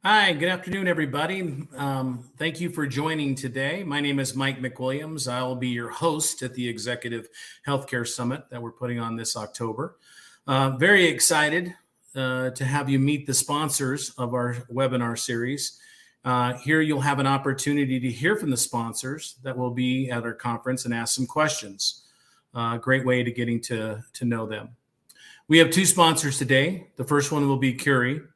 Hi, good afternoon, everybody. Thank you for joining today. My name is Mike McWilliams. I will be your host at the Executive Healthcare Summit that we're putting on this October. Very excited to have you meet the sponsors of our webinar series. Here you'll have an opportunity to hear from the sponsors that will be at our conference and ask some questions. Great way to getting to know them. We have two sponsors today. The first one will be Curi.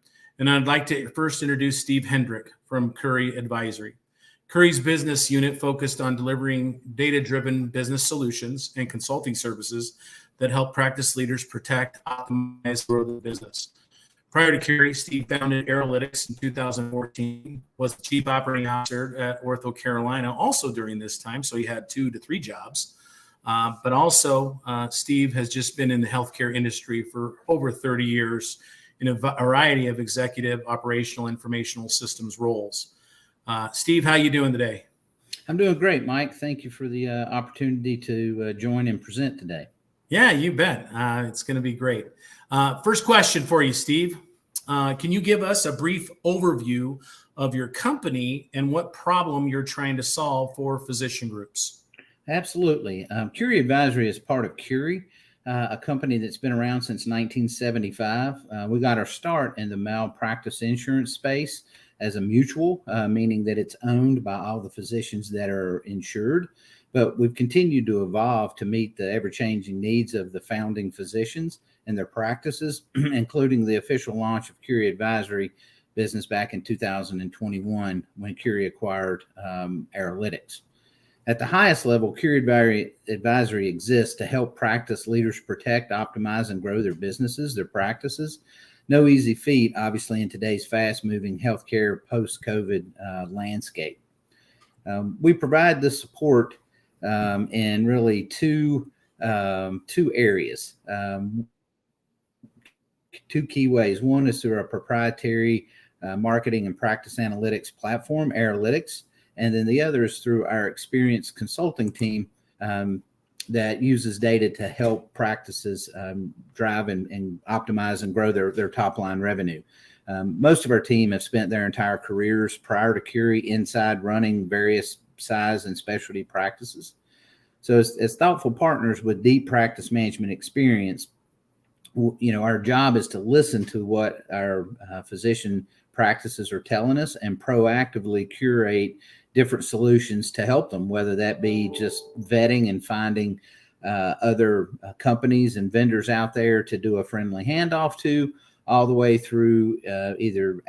And I'd like to first introduce Steve Hendrick from Curi Advisory. Curi's business unit focused on delivering data-driven business solutions and consulting services that help practice leaders protect, optimize, grow their business. Prior to Curi, Steve founded Aerolytics in 2014, was Chief Operating Officer at Ortho Carolina also during this time, so he had 2 to 3 jobs. But also, Steve has just been in the healthcare industry for over 30 years, in a variety of executive, operational, informational systems roles. Steve, how you doing today? I'm doing great, Mike. Thank you for the opportunity to join and present today. Yeah, you bet. It's going to be great. First question for you, Steve. Can you give us a brief overview of your company and what problem you're trying to solve for physician groups? Absolutely. Curi Advisory is part of Curi, a company that's been around since 1975. We got our start in the malpractice insurance space as a mutual, meaning that it's owned by all the physicians that are insured. But we've continued to evolve to meet the ever-changing needs of the founding physicians and their practices, including the official launch of Curi Advisory business back in 2021 when Curi acquired Aerolytics. At the highest level, Curi Advisory exists to help practice leaders protect, optimize, and grow their businesses, their practices. No easy feat, obviously, in today's fast-moving healthcare post-COVID landscape. We provide this support in really two areas, 2 key ways. One is through our proprietary marketing and practice analytics platform, Aerolytics. And then the other is through our experienced consulting team that uses data to help practices drive and optimize and grow their top line revenue. Most of our team have spent their entire careers prior to Curi inside running various size and specialty practices. So as thoughtful partners with deep practice management experience, our job is to listen to what our physician practices are telling us and proactively curate different solutions to help them, whether that be just vetting and finding other companies and vendors out there to do a friendly handoff to, all the way through either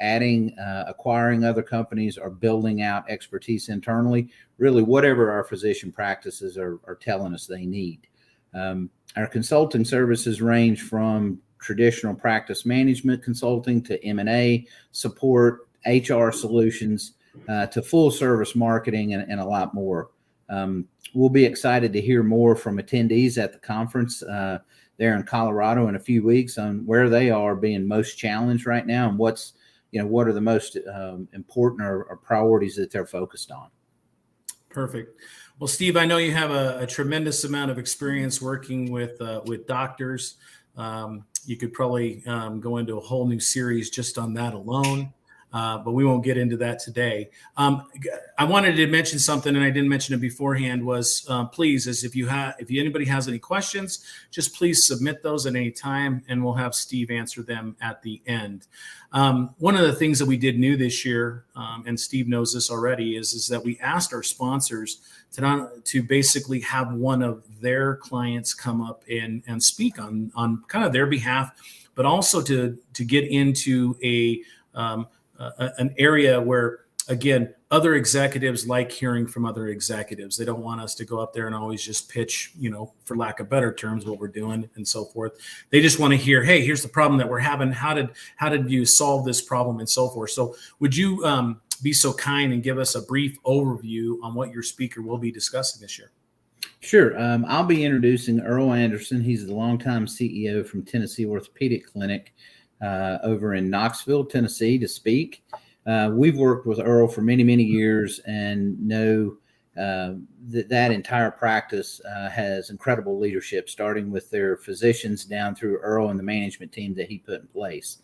acquiring other companies or building out expertise internally, really whatever our physician practices are telling us they need. Our consulting services range from traditional practice management consulting to M&A support, HR solutions, to full service marketing and a lot more. We'll be excited to hear more from attendees at the conference there in Colorado in a few weeks on where they are being most challenged right now and what are the most important or priorities that they're focused on. Perfect. Well, Steve, I know you have a tremendous amount of experience working with doctors. You could probably go into a whole new series just on that alone. But we won't get into that today. I wanted to mention something, and I didn't mention it beforehand, was please, if anybody has any questions, just please submit those at any time, and we'll have Steve answer them at the end. One of the things that we did new this year, and Steve knows this already, is that we asked our sponsors to basically have one of their clients come up and speak on kind of their behalf, but also to get into an area where again, other executives like hearing from other executives. They don't want us to go up there and always just pitch, for lack of better terms, what we're doing and so forth. They just want to hear, hey, here's the problem that we're having. How did you solve this problem and so forth? So would you be so kind and give us a brief overview on what your speaker will be discussing this year? Sure. I'll be introducing Earl Anderson. He's the longtime CEO from Tennessee Orthopedic Clinic over in Knoxville, Tennessee, to speak. We've worked with Earl for many, many years and know that entire practice has incredible leadership, starting with their physicians down through Earl and the management team that he put in place.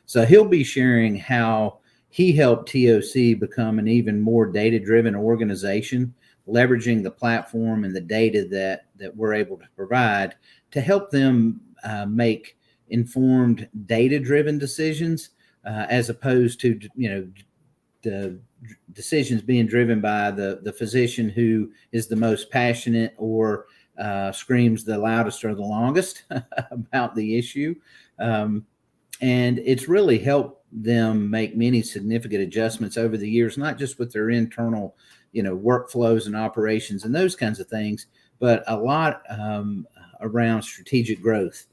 So he'll be sharing how he helped TOC become an even more data-driven organization, leveraging the platform and the data that we're able to provide to help them make informed data-driven decisions as opposed to, the decisions being driven by the physician who is the most passionate or screams the loudest or the longest about the issue. And it's really helped them make many significant adjustments over the years, not just with their internal workflows and operations and those kinds of things, but a lot around strategic growth,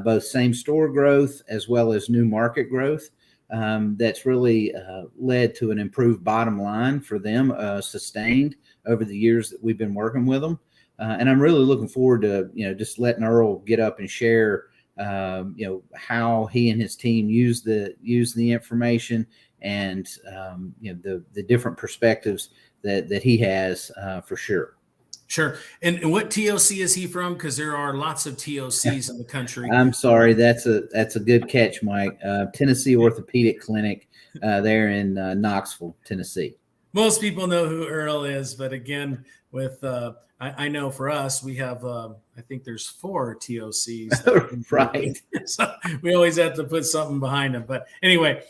both same store growth as well as new market growth. That's really led to an improved bottom line for them, sustained over the years that we've been working with them. And I'm really looking forward to, just letting Earl get up and share, how he and his team use the information and, the different perspectives that he has for sure. Sure. And what TOC is he from? Because there are lots of TOCs in the country. I'm sorry. That's a good catch, Mike. Tennessee Orthopedic Clinic there in Knoxville, Tennessee. Most people know who Earl is, but again, with I know for us, we have I think there's 4 TOCs. Right. So we always have to put something behind them. But anyway,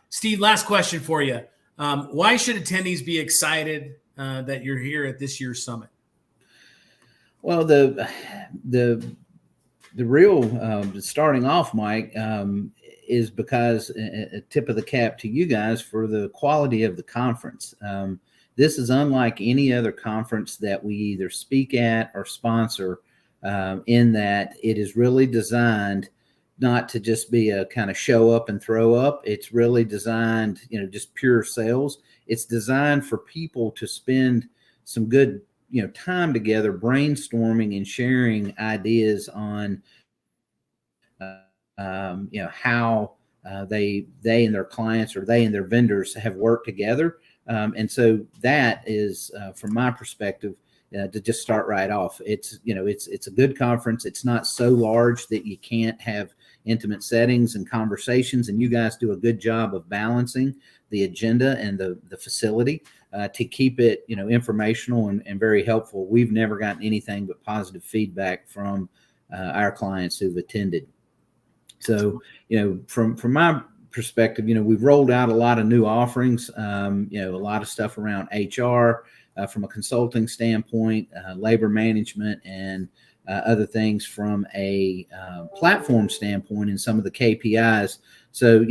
Steve, last question for you. Why should attendees be excited that you're here at this year's summit? Well, the real starting off, Mike, is because a tip of the cap to you guys for the quality of the conference. This is unlike any other conference that we either speak at or sponsor, in that it is really designed not to just be a kind of show up and throw up. It's really designed, just pure sales. It's designed for people to spend some good, time together, brainstorming and sharing ideas on, how they and their clients or they and their vendors have worked together. And so that is, from my perspective, to just start right off. It's a good conference. It's not so large that you can't have intimate settings and conversations, and you guys do a good job of balancing the agenda and the facility to keep it, informational and very helpful. We've never gotten anything but positive feedback from our clients who've attended. So, from my perspective, we've rolled out a lot of new offerings, a lot of stuff around HR from a consulting standpoint, labor management, and other things from a platform standpoint and some of the KPIs. So,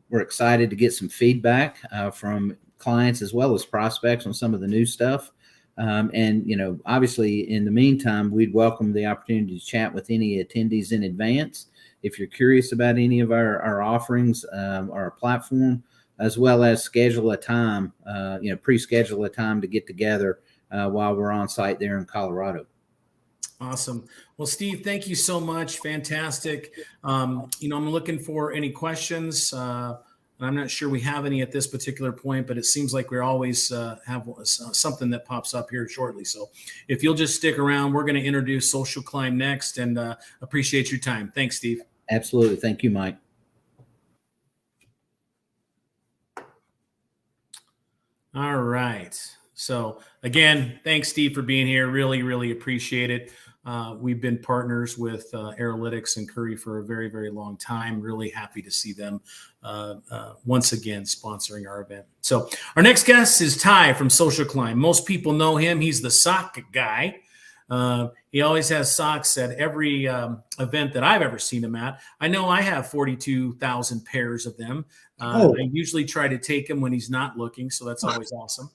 we're excited to get some feedback from clients as well as prospects on some of the new stuff. And, obviously, in the meantime, we'd welcome the opportunity to chat with any attendees in advance. If you're curious about any of our offerings or our platform, as well as schedule a time, pre-schedule a time to get together while we're on site there in Colorado. Awesome. Well, Steve, thank you so much. Fantastic. I'm looking for any questions. I'm not sure we have any at this particular point, but it seems like we always have something that pops up here shortly. So if you'll just stick around, we're going to introduce SocialClimb next, and appreciate your time. Thanks, Steve. Absolutely. Thank you, Mike. All right. So again, thanks, Steve, for being here. Really, really appreciate it. We've been partners with Aeralytics and Curi for a very, very long time. Really happy to see them once again sponsoring our event. So our next guest is Ty from SocialClimb. Most people know him. He's the sock guy. He always has socks at every event that I've ever seen him at. I know I have 42,000 pairs of them. I usually try to take him when he's not looking, so that's always awesome.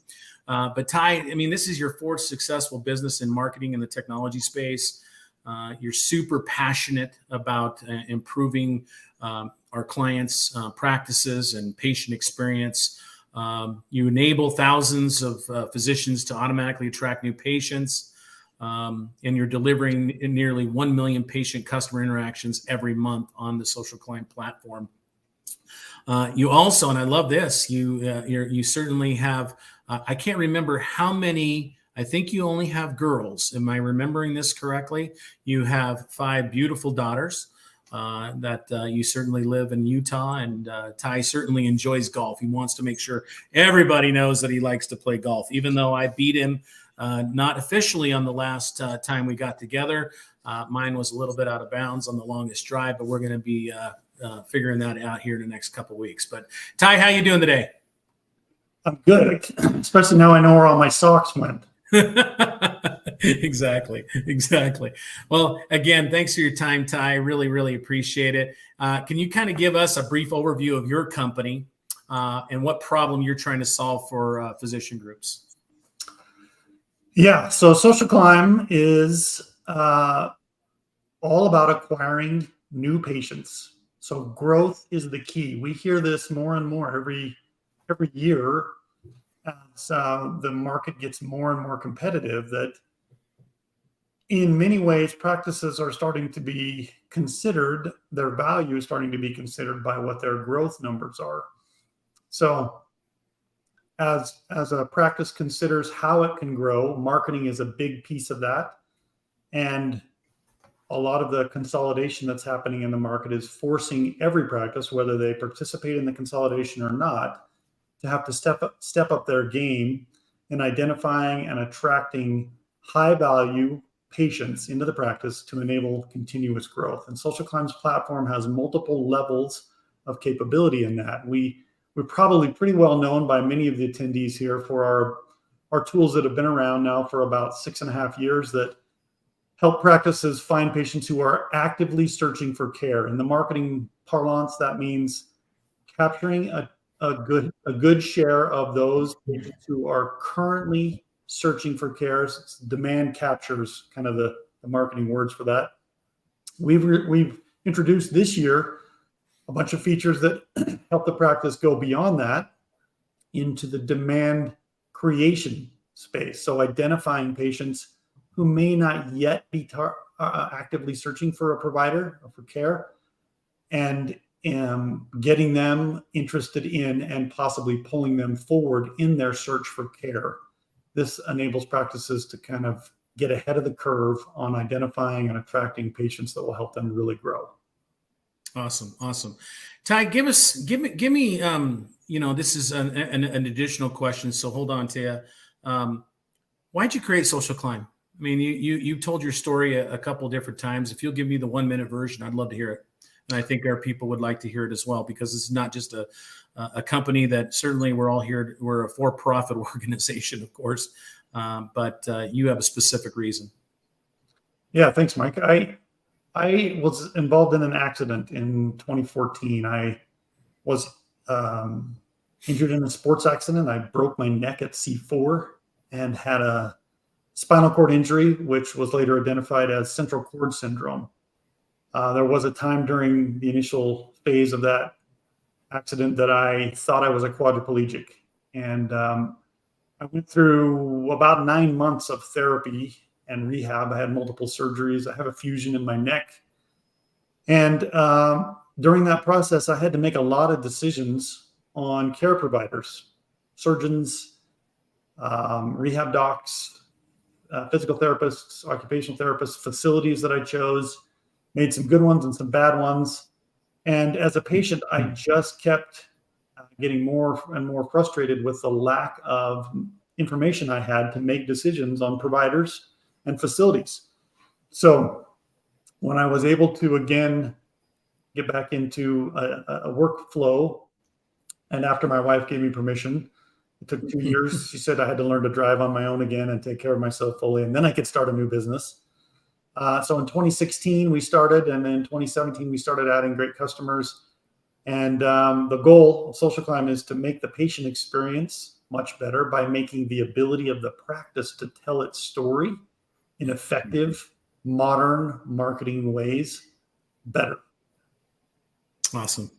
But Ty, I mean, this is your fourth successful business in marketing in the technology space. You're super passionate about improving our clients' practices and patient experience. You enable thousands of physicians to automatically attract new patients, and you're delivering nearly 1 million patient customer interactions every month on the SocialClimb platform. You also, and I love this, you certainly have, I can't remember how many, I think you only have girls. Am I remembering this correctly? You have 5 beautiful daughters. That you certainly live in Utah, and Ty certainly enjoys golf. He wants to make sure everybody knows that he likes to play golf, even though I beat him not officially on the last time we got together. Mine was a little bit out of bounds on the longest drive, but we're going to be figuring that out here in the next couple of weeks. But Ty, how you doing today? I'm good, especially now I know where all my socks went. Exactly. Well, again, thanks for your time, Ty. Really appreciate it. Can you kind of give us a brief overview of your company and what problem you're trying to solve for physician groups? Yeah, so SocialClimb is all about acquiring new patients. So growth is the key. We hear this more and more every year as the market gets more and more competitive, that in many ways practices are starting to be considered, their value is starting to be considered by what their growth numbers are. So as a practice considers how it can grow, marketing is a big piece of that. And a lot of the consolidation that's happening in the market is forcing every practice, whether they participate in the consolidation or not, to have to step up their game in identifying and attracting high value patients into the practice to enable continuous growth. And SocialClimb's platform has multiple levels of capability in that. We're probably pretty well known by many of the attendees here for our tools that have been around now for about 6.5 years that help practices find patients who are actively searching for care. In the marketing parlance, that means capturing a good share of those patients who are currently searching for care. Demand captures kind of the marketing words for that. We've introduced this year a bunch of features that help the practice go beyond that into the demand creation space. So identifying patients who may not yet be actively searching for a provider or for care, and getting them interested in and possibly pulling them forward in their search for care. This enables practices to kind of get ahead of the curve on identifying and attracting patients that will help them really grow. Awesome. Ty, give me, this is an additional question, so hold on to you. Why'd you create SocialClimb? I mean, you've told your story a couple different times. If you'll give me the 1-minute version, I'd love to hear it. And I think our people would like to hear it as well, because it's not just a company that certainly we're all here. We're a for-profit organization, of course, but you have a specific reason. Yeah, thanks, Mike. I was involved in an accident in 2014. I was injured in a sports accident. I broke my neck at C4 and had a spinal cord injury, which was later identified as central cord syndrome. There was a time during the initial phase of that accident that I thought I was a quadriplegic. And I went through about 9 months of therapy and rehab. I had multiple surgeries. I have a fusion in my neck. And during that process, I had to make a lot of decisions on care providers, surgeons, rehab docs, physical therapists, occupational therapists, facilities that I chose. Made some good ones and some bad ones. And as a patient, I just kept getting more and more frustrated with the lack of information I had to make decisions on providers and facilities. So when I was able to, again, get back into a workflow, and after my wife gave me permission, It took 2 years. She said I had to learn to drive on my own again and take care of myself fully, and then I could start a new business. So in 2016 we started, and then 2017 we started adding great customers. And the goal of SocialClimb is to make the patient experience much better by making the ability of the practice to tell its story in effective, modern marketing ways better. Awesome.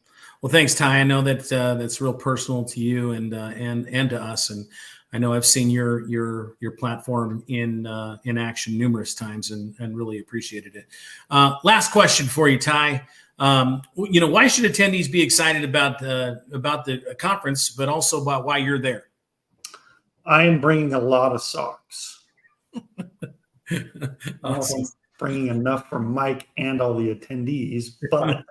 Well, thanks, Ty. I know that that's real personal to you and to us, and I know I've seen your platform in action numerous times and really appreciated it. Last question for you, Ty. Why should attendees be excited about the conference, but also about why you're there? I am bringing a lot of socks. Awesome. I'm bringing enough for Mike and all the attendees, but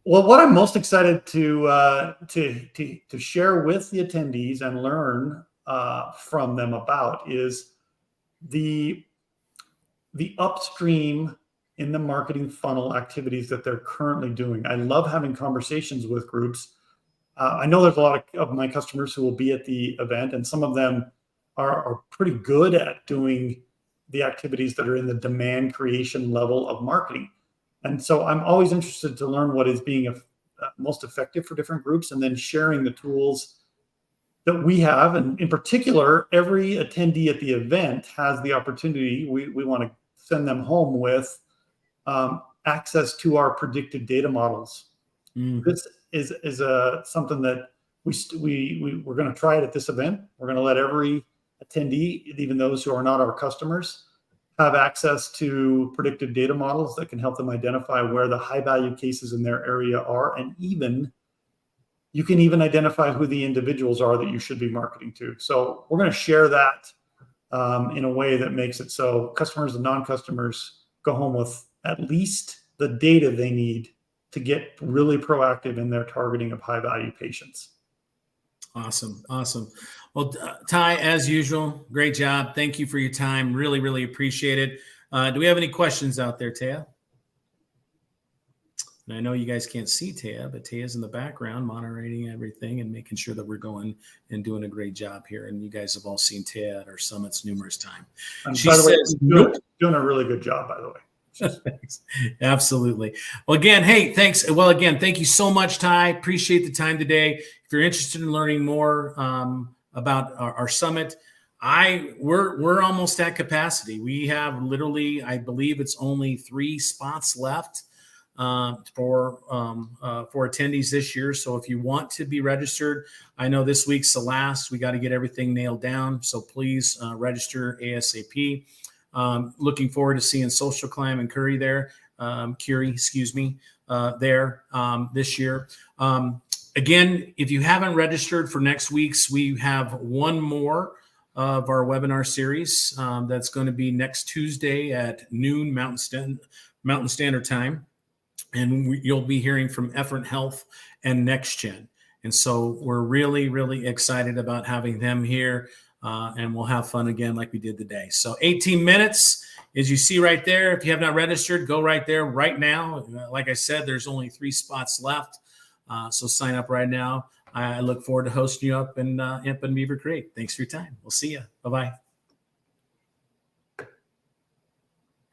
well, what I'm most excited to share with the attendees and learn from them about is the upstream in the marketing funnel activities that they're currently doing. I love having conversations with groups. I know there's a lot of my customers who will be at the event, and some of them are pretty good at doing the activities that are in the demand creation level of marketing. And so I'm always interested to learn what is being most effective for different groups, and then sharing the tools that we have. And in particular, every attendee at the event has the opportunity, we want to send them home with access to our predictive data models. This is something that we're going to try it at this event. We're going to let every attendee, even those who are not our customers, have access to predictive data models that can help them identify where the high value cases in their area are. And you can even identify who the individuals are that you should be marketing to. So we're going to share that in a way that makes it so customers and non-customers go home with at least the data they need to get really proactive in their targeting of high value patients. Awesome. Well, Ty, as usual, great job. Thank you for your time. Really, really appreciate it. Do we have any questions out there, Taya? And I know you guys can't see Taya, but Taya's in the background moderating everything and making sure that we're going and doing a great job here. And you guys have all seen Taya at our summits numerous times. She says, doing a really good job, by the way. Absolutely. Well, again, hey, thanks. Well, again, thank you so much, Ty. Appreciate the time today. If you're interested in learning more about our summit, we're almost at capacity. We have literally, I believe it's only 3 spots left for attendees this year. So if you want to be registered, I know this week's the last. We got to get everything nailed down. So please register ASAP. Looking forward to seeing SocialClimb and Curi there, there this year. Again, if you haven't registered for next week's, we have one more of our webinar series that's going to be next Tuesday at noon Mountain Standard Time. And you'll be hearing from Efforent Health and NextGen. And so we're really, really excited about having them here. And we'll have fun again like we did today. So 18 minutes, as you see right there. If you have not registered, go right there right now. Like I said, there's only 3 spots left. So sign up right now. I look forward to hosting you up in Beaver Creek. Thanks for your time. We'll see you. Bye-bye.